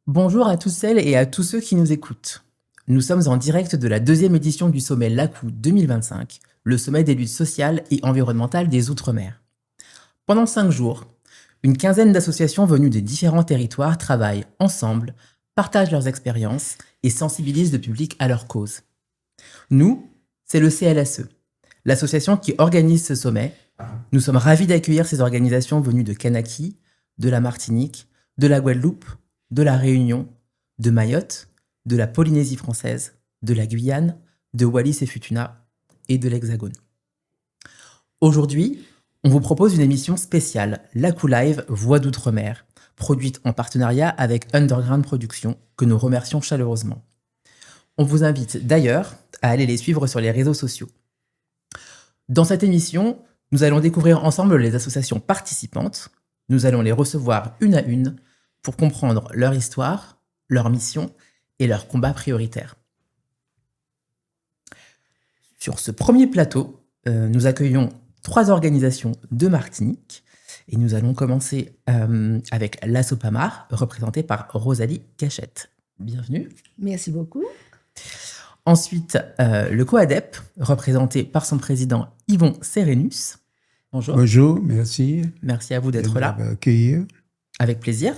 Bonjour à toutes celles et à tous ceux qui nous écoutent. Nous sommes en direct de la deuxième édition du sommet LACOU 2025, le sommet des luttes sociales et environnementales des Outre-mer. Pendant 5 jours, une quinzaine d'associations venues des différents territoires travaillent ensemble, partagent leurs expériences et sensibilisent le public à leur cause. Nous, c'est le CLSE, l'association qui organise ce sommet. Nous sommes ravis d'accueillir ces organisations venues de Kanaki, de la Martinique, de la Guadeloupe, de la Réunion, de Mayotte, de la Polynésie française, de la Guyane, de Wallis et Futuna et de l'Hexagone. Aujourd'hui, on vous propose une émission spéciale, LACOU Live Voix d'Outre-mer, produite en partenariat avec Underground Productions, que nous remercions chaleureusement. On vous invite d'ailleurs à aller les suivre sur les réseaux sociaux. Dans cette émission, nous allons découvrir ensemble les associations participantes. Nous allons les recevoir une à une pour comprendre leur histoire, leur mission et leurs combats prioritaires. Sur ce premier plateau, nous accueillons 3 organisations de Martinique et nous allons commencer avec l'Assopamar, représentée par Rosalie Cachette. Bienvenue. Merci beaucoup. Ensuite, le COADEP, représenté par son président Yvon Serenus. Bonjour. Bonjour, merci. Merci à vous d'être là. Accueillir. Avec plaisir.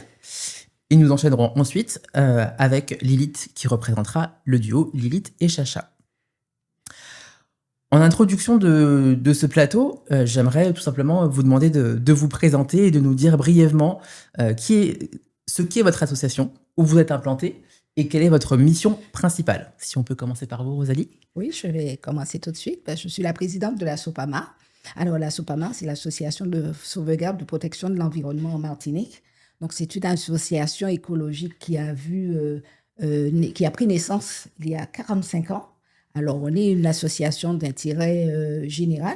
Et nous enchaînerons ensuite avec Lilith, qui représentera le duo Lilith et Chacha. En introduction de ce plateau, j'aimerais tout simplement vous demander de vous présenter et de nous dire brièvement ce qu'est votre association, où vous êtes implanté et quelle est votre mission principale. Si on peut commencer par vous, Rosalie. Oui, je vais commencer tout de suite. Je suis la présidente de la SOPAMA. Alors, la SOPAMA, c'est l'association de sauvegarde de protection de l'environnement en Martinique. Donc, c'est une association écologique qui a pris naissance il y a 45 ans. Alors, on est une association d'intérêt général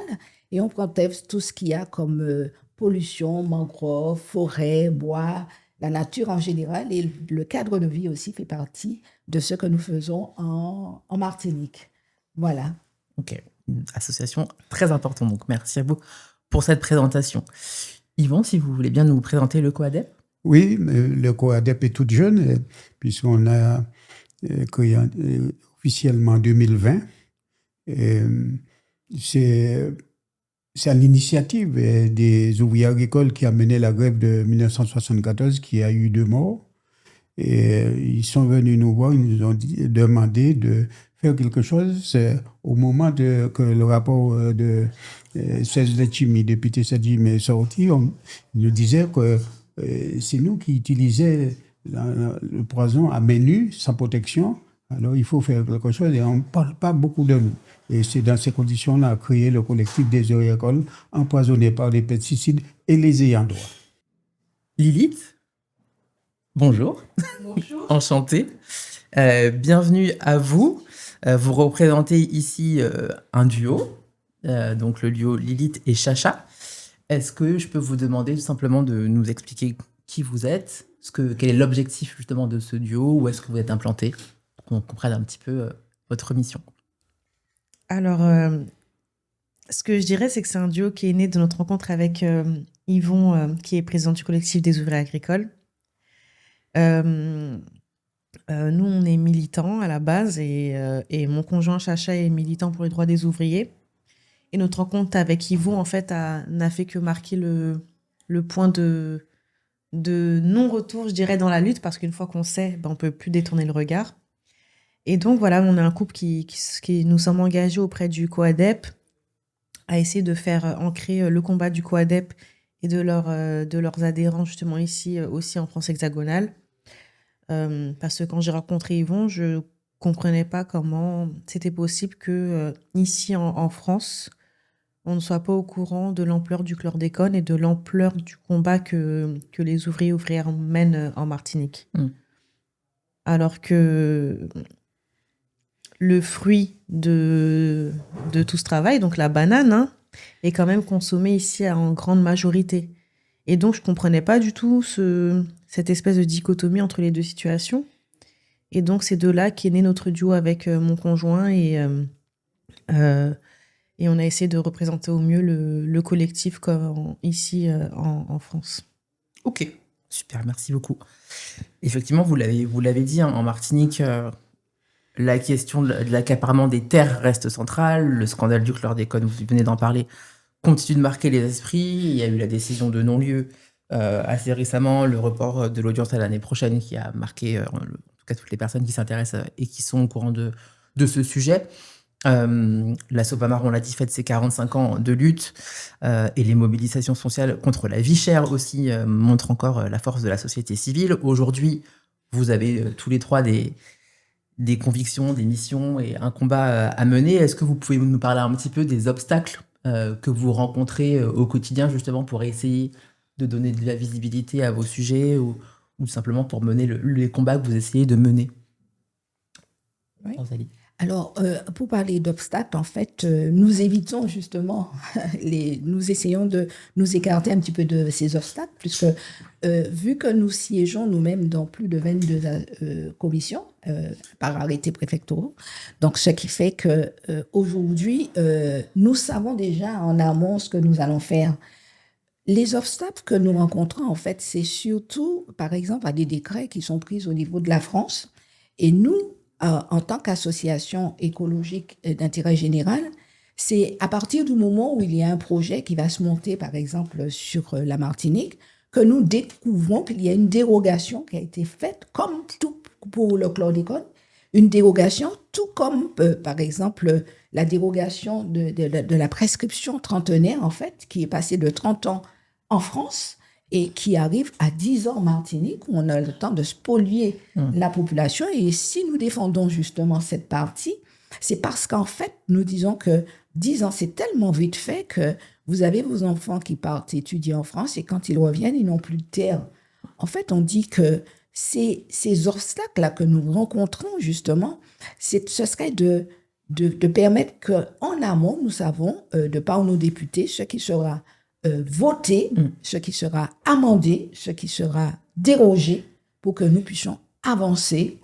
et on protège tout ce qu'il y a comme pollution, mangroves, forêts, bois, la nature en général, et le cadre de vie aussi fait partie de ce que nous faisons en Martinique. Voilà. Ok, une association très importante, donc merci à vous pour cette présentation. Yvon, si vous voulez bien nous présenter le COADEP. Oui, le COADEP est toute jeune, puisqu'on a créé officiellement en 2020. C'est à l'initiative des ouvriers agricoles qui a mené la grève de 1974, qui a eu 2 morts. Et ils sont venus nous voir, ils nous ont demandé de faire quelque chose. Au moment que le rapport de Serge Letchimy, député Serge Letchimy, est sorti, il nous disait que c'est nous qui utilisions le poison à main nue, sans protection. Alors, il faut faire quelque chose et on ne parle pas beaucoup de nous. Et c'est dans ces conditions-là qu'on a créé le collectif des ouvriers agricoles empoisonnés par les pesticides et les ayants droit. Lilith, bonjour. Bonjour. Enchantée. Bienvenue à vous. Vous représentez ici un duo, donc le duo Lilith et Chacha. Est-ce que je peux vous demander tout simplement de nous expliquer qui vous êtes, quel est l'objectif justement de ce duo, où est-ce que vous êtes implanté, pour qu'on comprenne un petit peu votre mission. Alors, ce que je dirais, c'est que c'est un duo qui est né de notre rencontre avec Yvon, qui est président du collectif des ouvriers agricoles. Nous, on est militants à la base et mon conjoint Chacha est militant pour les droits des ouvriers. Et notre rencontre avec Yvon, en fait, n'a fait que marquer le point de non-retour, je dirais, dans la lutte, parce qu'une fois qu'on sait, on ne peut plus détourner le regard. Et donc, voilà, on est un couple qui nous sommes engagés auprès du COADEP à essayer de faire ancrer le combat du COADEP et de leurs adhérents, justement, ici, aussi en France hexagonale. Parce que quand j'ai rencontré Yvon, je ne comprenais pas comment c'était possible que ici en France, on ne soit pas au courant de l'ampleur du chlordécone et de l'ampleur du combat que les ouvriers et ouvrières mènent en Martinique. Alors que le fruit de tout ce travail, donc la banane, est quand même consommée ici en grande majorité. Et donc, je ne comprenais pas du tout cette espèce de dichotomie entre les deux situations. Et donc, c'est de là qu'est né notre duo avec mon conjoint et on a essayé de représenter au mieux le collectif ici en France. Ok, Super, merci beaucoup. Effectivement, vous l'avez dit, hein, en Martinique, la question de l'accaparement des terres reste centrale. Le scandale du chlordécone, vous venez d'en parler, continue de marquer les esprits. Il y a eu la décision de non-lieu assez récemment, le report de l'audience à l'année prochaine qui a marqué en tout cas toutes les personnes qui s'intéressent et qui sont au courant de ce sujet. La Sopamar, on l'a dit, fête ses 45 ans de lutte et les mobilisations sociales contre la vie chère aussi montrent encore la force de la société civile. Aujourd'hui, vous avez tous les trois des convictions, des missions et un combat à mener. Est-ce que vous pouvez nous parler un petit peu des obstacles que vous rencontrez au quotidien justement pour essayer de donner de la visibilité à vos sujets ou simplement pour mener les combats que vous essayez de mener? Oui. Rosalie. Alors, pour parler d'obstacles, en fait, nous évitons justement, nous essayons de nous écarter un petit peu de ces obstacles, puisque vu que nous siégeons nous-mêmes dans plus de 22 commissions par arrêté préfectoraux, donc ce qui fait que aujourd'hui, nous savons déjà en amont ce que nous allons faire. Les obstacles que nous rencontrons, en fait, c'est surtout, par exemple, à des décrets qui sont pris au niveau de la France, et nous, en tant qu'association écologique d'intérêt général, c'est à partir du moment où il y a un projet qui va se monter, par exemple, sur la Martinique, que nous découvrons qu'il y a une dérogation qui a été faite, comme tout pour le chlordécone, une dérogation, tout comme, par exemple, la dérogation de la prescription trentenaire, en fait, qui est passée de 30 ans en France et qui arrive à 10 ans en Martinique, où on a le temps de spolier la population. Et si nous défendons justement cette partie, c'est parce qu'en fait, nous disons que 10 ans, c'est tellement vite fait que vous avez vos enfants qui partent étudier en France et quand ils reviennent, ils n'ont plus de terre. En fait, on dit que ces obstacles-là que nous rencontrons justement, ce serait de permettre qu'en amont, nous savons, de par nos députés, ce qui sera voté, ce qui sera amendé, ce qui sera dérogé pour que nous puissions avancer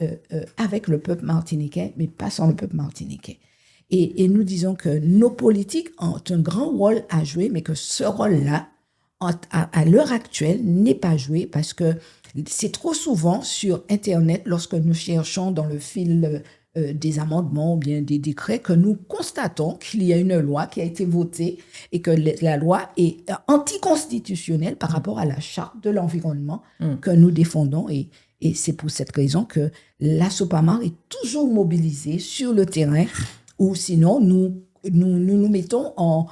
avec le peuple martiniquais, mais pas sans le peuple martiniquais. Et nous disons que nos politiques ont un grand rôle à jouer, mais que ce rôle-là, à l'heure actuelle, n'est pas joué parce que c'est trop souvent sur Internet, lorsque nous cherchons dans le fil des amendements ou bien des décrets, que nous constatons qu'il y a une loi qui a été votée et que la loi est anticonstitutionnelle par rapport à la charte de l'environnement que nous défendons. Et c'est pour cette raison que la Sopamar est toujours mobilisée sur le terrain, ou sinon nous mettons en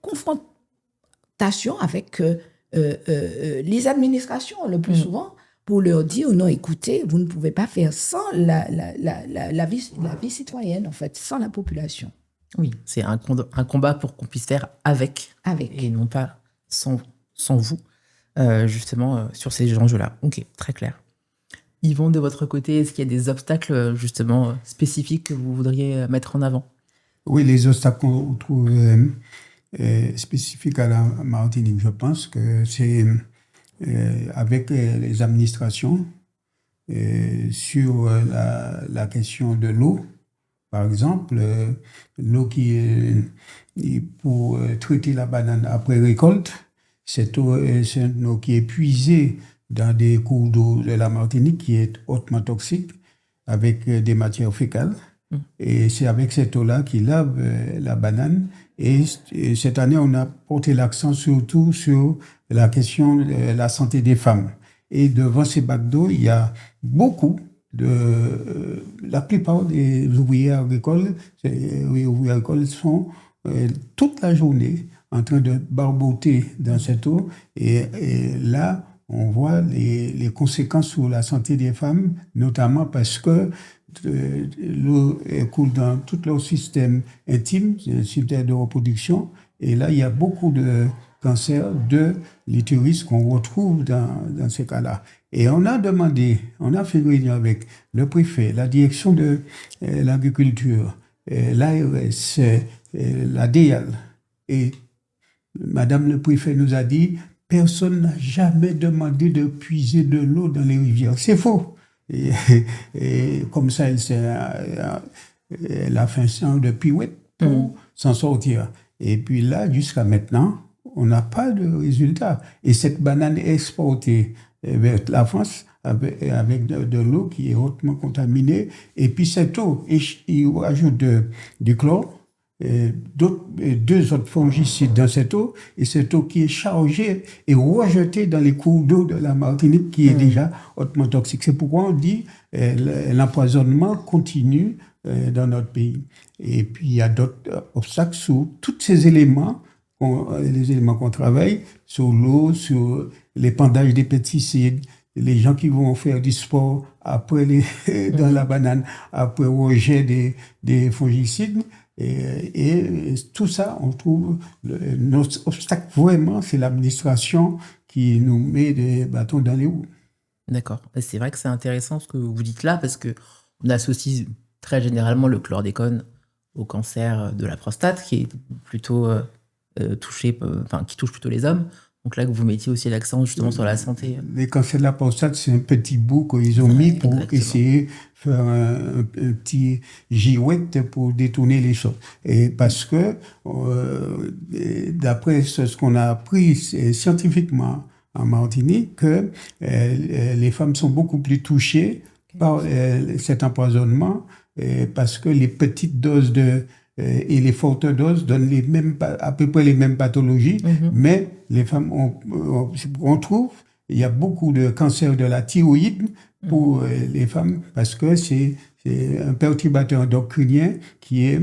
confrontation avec les administrations le plus souvent, pour leur dire non, écoutez, vous ne pouvez pas faire sans la vie citoyenne, en fait, sans la population. Oui, c'est un combat pour qu'on puisse faire avec. Et non pas sans vous, justement, sur ces enjeux-là. Ok, très clair. Yvon, de votre côté, est-ce qu'il y a des obstacles, justement, spécifiques que vous voudriez mettre en avant? Oui, les obstacles qu'on trouve spécifiques à la Martinique, je pense que c'est avec les administrations sur la question de l'eau, par exemple, l'eau qui est pour traiter la banane après récolte, cette eau, c'est une eau qui est puisée dans des cours d'eau de la Martinique qui est hautement toxique avec des matières fécales. Et c'est avec cette eau-là qui lave la banane. Et cette année, on a porté l'accent surtout sur la question de la santé des femmes. Et devant ces bacs d'eau, il y a beaucoup la plupart des ouvriers agricoles sont toute la journée en train de barboter dans cette eau. Et là, on voit les conséquences sur la santé des femmes, notamment parce que l'eau coule dans tout leur système intime, le système de reproduction. Et là, il y a beaucoup de cancers de l'utérus qu'on retrouve dans ces cas-là. Et on a fait une réunion avec le préfet, la direction de l'agriculture, l'ARS, la DEAL. Et Madame le préfet nous a dit, personne n'a jamais demandé de puiser de l'eau dans les rivières. C'est faux. Et comme ça, elle a fait un sang de pirouette pour s'en sortir. Et puis là, jusqu'à maintenant, on n'a pas de résultat. Et cette banane est exportée vers la France avec de l'eau qui est hautement contaminée. Et puis cette eau, ils rajoutent du chlore, deux autres fongicides dans cette eau, et cette eau qui est chargée et rejetée dans les cours d'eau de la Martinique qui est déjà hautement toxique. C'est pourquoi on dit l'empoisonnement continue dans notre pays. Et puis il y a d'autres obstacles sur tous ces éléments, les éléments qu'on travaille, sur l'eau, sur l'épandage des pesticides, les gens qui vont faire du sport après dans la banane, après rejet des fongicides. Et tout ça, on trouve notre obstacle vraiment, c'est l'administration qui nous met des bâtons dans les roues. D'accord. C'est vrai que c'est intéressant ce que vous dites là, parce qu'on associe très généralement le chlordécone au cancer de la prostate, qui est plutôt qui touche plutôt les hommes. Donc là, que vous mettiez aussi l'accent justement sur la santé. Les cancers de la prostate, c'est un petit bout qu'ils ont mis pour essayer de faire un petit girouette pour détourner les choses. Et parce que, d'après ce qu'on a appris scientifiquement en Martinique, que les femmes sont beaucoup plus touchées par cet empoisonnement parce que les petites doses et les fortes doses donnent à peu près les mêmes pathologies, mais les femmes, on trouve, il y a beaucoup de cancers de la thyroïde pour les femmes parce que c'est un perturbateur endocrinien qui est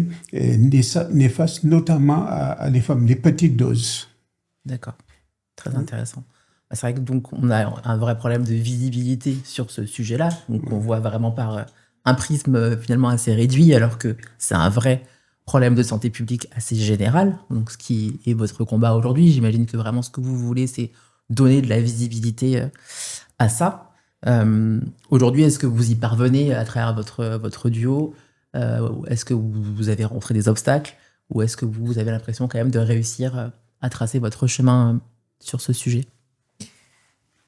néfaste notamment à les femmes, les petites doses. D'accord, très intéressant. C'est vrai que donc on a un vrai problème de visibilité sur ce sujet-là, donc on voit vraiment par un prisme finalement assez réduit, alors que c'est un vrai problème de santé publique assez général, donc ce qui est votre combat aujourd'hui. J'imagine que vraiment ce que vous voulez, c'est donner de la visibilité à ça. Aujourd'hui, est-ce que vous y parvenez à travers votre duo? Est-ce que vous avez rencontré des obstacles, ou est-ce que vous avez l'impression quand même de réussir à tracer votre chemin sur ce sujet?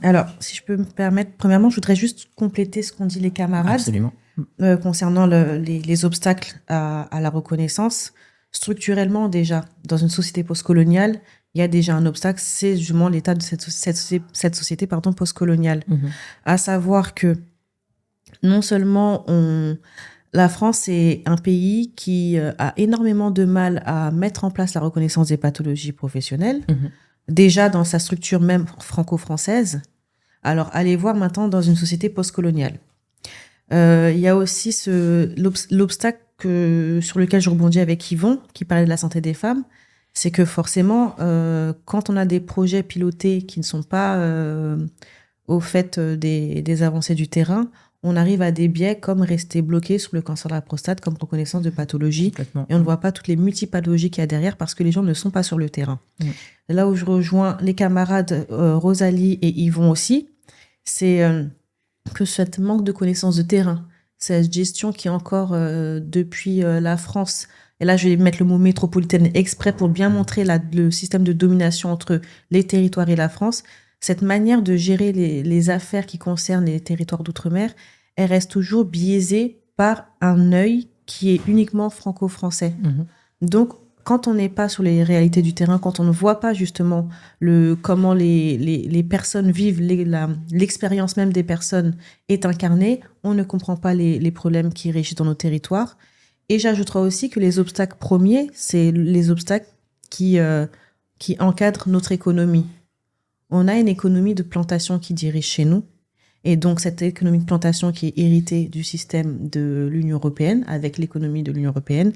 Alors, si je peux me permettre, premièrement, je voudrais juste compléter ce qu'ont dit les camarades. Absolument. Concernant les obstacles à la reconnaissance. Structurellement, déjà, dans une société postcoloniale, il y a déjà un obstacle, c'est justement l'état de cette société postcoloniale. À savoir que non seulement la France est un pays qui a énormément de mal à mettre en place la reconnaissance des pathologies professionnelles, déjà dans sa structure même franco-française. Alors, allez voir maintenant dans une société postcoloniale. Il y a aussi l'obstacle sur lequel je rebondis avec Yvon, qui parlait de la santé des femmes, c'est que forcément, quand on a des projets pilotés qui ne sont pas au fait des avancées du terrain, on arrive à des biais comme rester bloqué sur le cancer de la prostate comme reconnaissance de pathologie. Complètement. Et on ne voit pas toutes les multipathologies qu'il y a derrière parce que les gens ne sont pas sur le terrain. Là où je rejoins les camarades Rosalie et Yvon aussi, c'est que ce manque de connaissances de terrain, cette gestion qui est encore depuis la France, et là je vais mettre le mot métropolitaine exprès pour bien montrer le système de domination entre les territoires et la France, cette manière de gérer les affaires qui concernent les territoires d'outre-mer, elle reste toujours biaisée par un œil qui est uniquement franco-français. Donc, quand on n'est pas sur les réalités du terrain, quand on ne voit pas justement comment les personnes vivent, l'expérience même des personnes est incarnée, on ne comprend pas les problèmes qui régissent dans nos territoires. Et j'ajouterai aussi que les obstacles premiers, c'est les obstacles qui encadrent notre économie. On a une économie de plantation qui dirige chez nous. Et donc, cette économie de plantation qui est héritée du système de l'Union européenne, avec l'économie de l'Union européenne,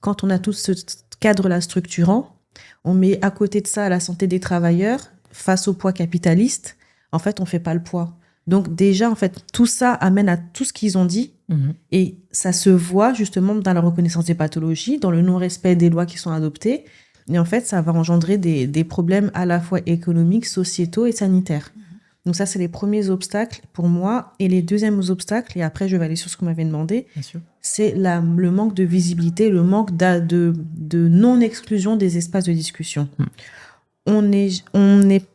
quand on a tout ce cadre-là structurant, on met à côté de ça la santé des travailleurs face au poids capitaliste. En fait, on ne fait pas le poids. Donc déjà, en fait, tout ça amène à tout ce qu'ils ont dit. Et ça se voit justement dans la reconnaissance des pathologies, dans le non-respect des lois qui sont adoptées. Et en fait, ça va engendrer des problèmes à la fois économiques, sociétaux et sanitaires. Donc ça, c'est les premiers obstacles pour moi. Et les deuxièmes obstacles, et après je vais aller sur ce que vous m'avez demandé, c'est le manque de visibilité, le manque de non-exclusion des espaces de discussion. On est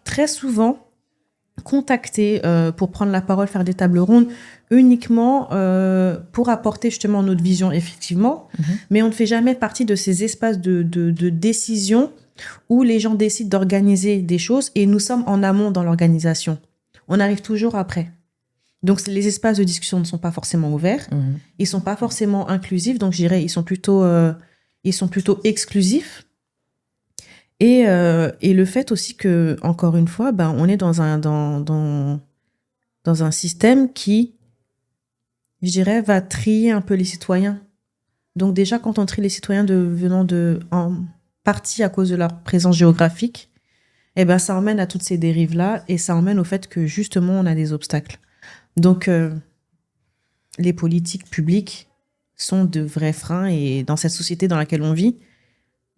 très souvent contacté pour prendre la parole, faire des tables rondes, uniquement pour apporter justement notre vision, effectivement, mais on ne fait jamais partie de ces espaces de décision où les gens décident d'organiser des choses et nous sommes en amont dans l'organisation. On arrive toujours après. Donc, les espaces de discussion ne sont pas forcément ouverts. Ils ne sont pas forcément inclusifs. Donc, je dirais ils sont plutôt exclusifs. Et le fait aussi que, encore une fois, on est dans un système qui, je dirais, va trier un peu les citoyens. Donc déjà, quand on trie les citoyens venant en partie à cause de leur présence géographique, ça emmène à toutes ces dérives-là et ça emmène au fait que, justement, on a des obstacles. Donc, les politiques publiques sont de vrais freins et dans cette société dans laquelle on vit,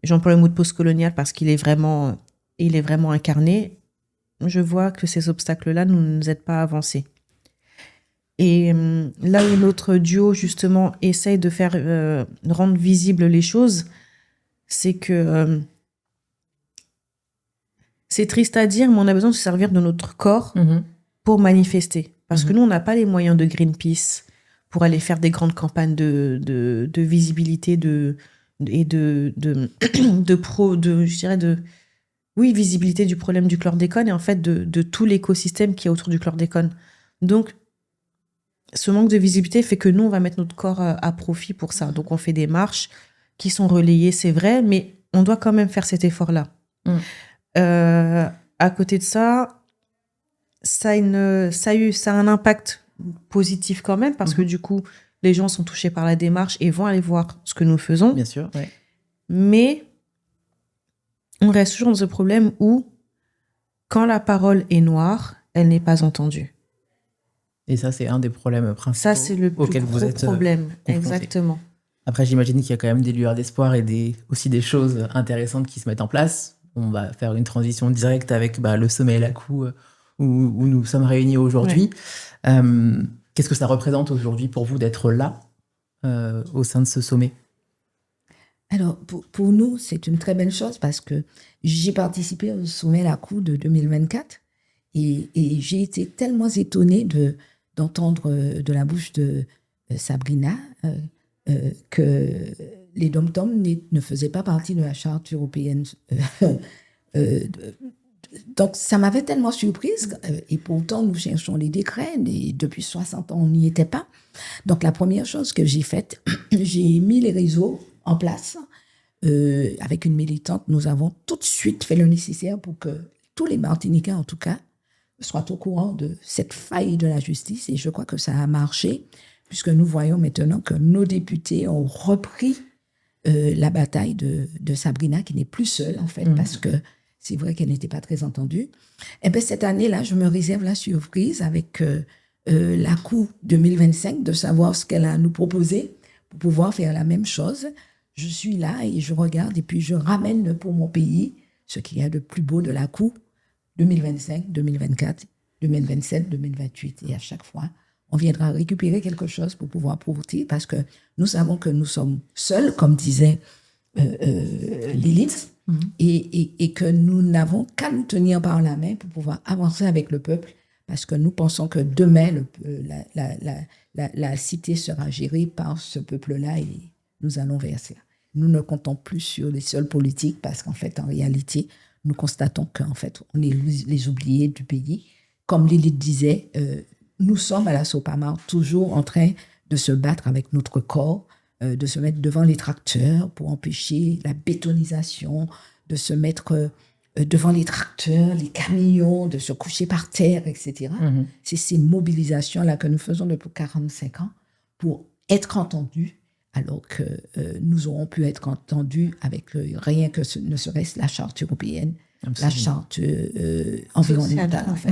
j'emploie le mot de post-colonial parce qu'il est vraiment incarné, je vois que ces obstacles-là ne nous aident pas à avancer. Et là où notre duo, justement, essaye de faire rendre visibles les choses, c'est que c'est triste à dire, mais on a besoin de se servir de notre corps pour manifester. Parce que nous, on n'a pas les moyens de Greenpeace pour aller faire des grandes campagnes de visibilité, visibilité du problème du chlordécone et en fait de tout l'écosystème qui est autour du chlordécone. Donc, ce manque de visibilité fait que nous, on va mettre notre corps à profit pour ça. Donc, on fait des marches qui sont relayées, c'est vrai, mais on doit quand même faire cet effort-là. À côté de ça, ça a un impact positif quand même, parce que du coup, les gens sont touchés par la démarche et vont aller voir ce que nous faisons. Bien sûr, ouais. Mais on reste toujours dans ce problème où, quand la parole est noire, elle n'est pas entendue. Et ça, c'est un des problèmes principaux. Ça, c'est le plus gros problème. Exactement. Après, j'imagine qu'il y a quand même des lueurs d'espoir et aussi des choses intéressantes qui se mettent en place. On va faire une transition directe avec le sommet LACOU où nous sommes réunis aujourd'hui. Ouais. Qu'est-ce que ça représente aujourd'hui pour vous d'être là au sein de ce sommet ? Alors, pour nous, c'est une très belle chose parce que j'ai participé au sommet LACOU de 2024 et j'ai été tellement étonnée d'entendre de la bouche de Sabrina que les dom-toms ne faisaient pas partie de la charte européenne. Donc, ça m'avait tellement surprise et pourtant, nous cherchons les décrets et depuis 60 ans, on n'y était pas. Donc, la première chose que j'ai faite, j'ai mis les réseaux en place. Avec une militante, nous avons tout de suite fait le nécessaire pour que tous les Martiniquais, en tout cas, soient au courant de cette faille de la justice. Et je crois que ça a marché, puisque nous voyons maintenant que nos députés ont repris la bataille de Sabrina, qui n'est plus seule, en fait, parce que c'est vrai qu'elle n'était pas très entendue. Et bien, cette année-là, je me réserve la surprise avec LACOU 2025 de savoir ce qu'elle a à nous proposer pour pouvoir faire la même chose. Je suis là et je regarde et puis je ramène pour mon pays ce qu'il y a de plus beau de LACOU 2025, 2024, 2027, 2028. Et à chaque fois, on viendra récupérer quelque chose pour pouvoir prouver parce que nous savons que nous sommes seuls, comme disait Lilith, et que nous n'avons qu'à nous tenir par la main pour pouvoir avancer avec le peuple parce que nous pensons que demain, la cité sera gérée par ce peuple-là et nous allons vers cela. Nous ne comptons plus sur les seuls politiques parce qu'en fait, en réalité, nous constatons qu'en fait, on est les oubliés du pays. Comme Lilith disait, nous sommes à la Sopamar toujours en train de se battre avec notre corps, de se mettre devant les tracteurs pour empêcher la bétonisation, de se mettre devant les tracteurs, les camions, de se coucher par terre, etc. C'est ces mobilisations-là que nous faisons depuis 45 ans pour être entendus, alors que nous aurons pu être entendus avec rien que ne serait-ce la charte européenne, la charte environnementale, en fait.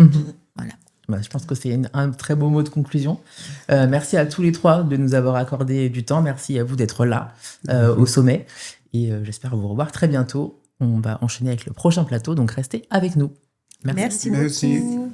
Voilà. Je pense que c'est un très beau mot de conclusion. Merci à tous les trois de nous avoir accordé du temps. Merci à vous d'être là au sommet. Et j'espère vous revoir très bientôt. On va enchaîner avec le prochain plateau, donc restez avec nous. Merci beaucoup.